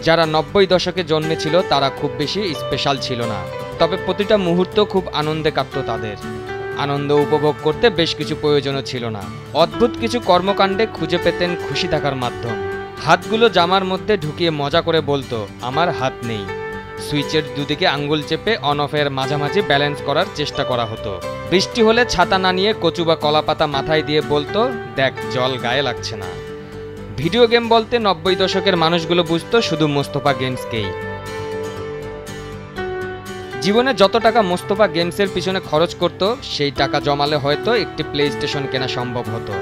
যারা 90 দশকে জন্মেছিল তারা খুব বেশি স্পেশাল ছিল না, তবে প্রতিটা মুহূর্ত খুব আনন্দে কাটত তাদের। আনন্দ উপভোগ করতে বেশ কিছু প্রয়োজনও ছিল না, অদ্ভুত কিছু কর্মকাণ্ডে খুঁজে পেতেন খুশি থাকার মাধ্যম। হাতগুলো জামার মধ্যে ঢুকিয়ে মজা করে বলতো আমার হাত নেই। সুইচের দুদিকে আঙ্গুল চেপে অন অফের মাঝামাঝি ব্যালেন্স করার চেষ্টা করা হতো। বৃষ্টি হলে ছাতা না নিয়ে কচু বা কলা পাতা মাথায় দিয়ে বলতো দেখ জল গায়ে লাগছে না। ভিডিও গেম বলতে 90 দশকের মানুষগুলো বুঝতো শুধু মোস্তফা গেমসকেই। জীবনে যত টাকা মোস্তফা গেমসের পিছনে খরচ করত সেই টাকা জমালে হয়তো একটি প্লে স্টেশন কেনা সম্ভব হতো।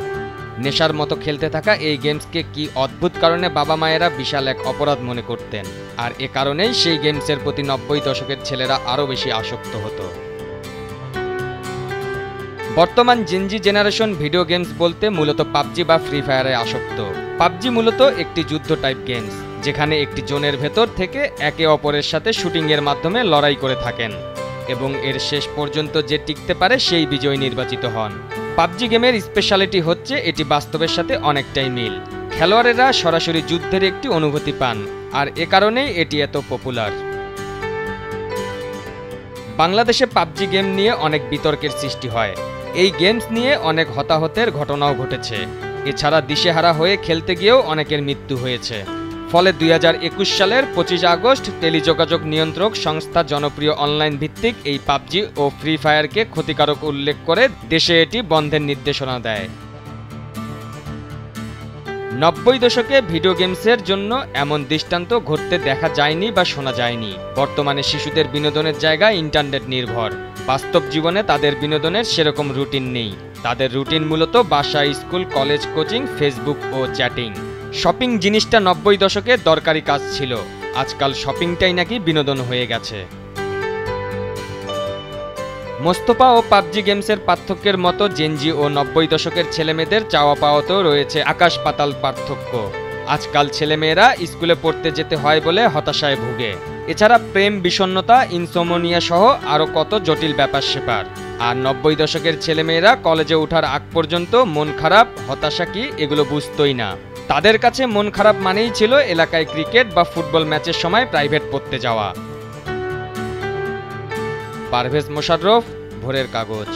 নেশার মতো খেলতে থাকা এই গেমসকে কি অদ্ভুত কারণে বাবা মায়েরা বিশাল এক অপরাধ মনে করতেন, আর এ কারণেই সেই গেমসের প্রতি 90 দশকের ছেলেরা আরও বেশি আসক্ত হতো। বর্তমান জেনজি জেনারেশন ভিডিও গেমস বলতে মূলত পাবজি বা ফ্রি ফায়ারে আসক্ত। পাবজি মূলত একটি যুদ্ধ টাইপ গেমস, যেখানে একটি জোনের ভেতর থেকে একে অপরের সাথে শুটিংয়ের মাধ্যমে লড়াই করে থাকেন এবং এর শেষ পর্যন্ত যে টিকতে পারে সেই বিজয়ী নির্বাচিত হন। পাবজি গেমের স্পেশালিটি হচ্ছে এটি বাস্তবের সাথে অনেকটাই মিল। খেলোয়াড়েরা সরাসরি যুদ্ধের একটি অনুভূতি পান, আর এ কারণেই এটি এত পপুলার। বাংলাদেশে পাবজি গেম নিয়ে অনেক বিতর্কের সৃষ্টি হয়। এই গেমস নিয়ে অনেক হতাহতের ঘটনাও ঘটেছে। এছাড়া দিশেহারা হয়ে খেলতে গিয়েও অনেকের মৃত্যু হয়েছে। ফলে 2021 সালের 25 আগস্ট টেলিযোগাযোগ নিয়ন্ত্রক সংস্থা জনপ্রিয় অনলাইন ভিত্তিক এই পাবজি ও ফ্রি ফায়ারকে ক্ষতিকারক উল্লেখ করে দেশে এটি বন্ধের নির্দেশনা দেয়। 90 দশকে ভিডিও গেমসের জন্য এমন দৃষ্টান্ত ঘটতে দেখা যায়নি বা শোনা যায়নি। বর্তমানে শিশুদের বিনোদনের জায়গা ইন্টারনেট নির্ভর। বাস্তব জীবনে তাদের বিনোদনের সেরকম রুটিন নেই। তাদের রুটিন মূলত বাসা, স্কুল, কলেজ, কোচিং, ফেসবুক ও চ্যাটিং। শপিং জিনিসটা 90 দশকে দরকারি কাজ ছিল, আজকাল শপিংটাই নাকি বিনোদন হয়ে গেছে। মোস্তফা ও পাবজি গেমসের পার্থক্যের মতো জেনজি ও 90 দশকের ছেলেমেয়েদের চাওয়া পাওয়াতেও রয়েছে আকাশ পাতাল পার্থক্য। আজকাল ছেলেমেয়েরা স্কুলে পড়তে যেতে হয় বলে হতাশায় ভুগে। এছাড়া প্রেম, বিষণ্ণতা, ইনসোমনিয়া সহ আরও কত জটিল ব্যাপার স্যাপার। আর 90 দশকের ছেলেমেয়েরা কলেজে ওঠার আগ পর্যন্ত মন খারাপ, হতাশা কি এগুলো বুঝতোই না। তাদের কাছে মন খারাপ মানেই ছিল এলাকায় ক্রিকেট বা ফুটবল ম্যাচের সময় প্রাইভেট পড়তে যাওয়া। পারভেজ মোশাররফ, ভোরের কাগজ।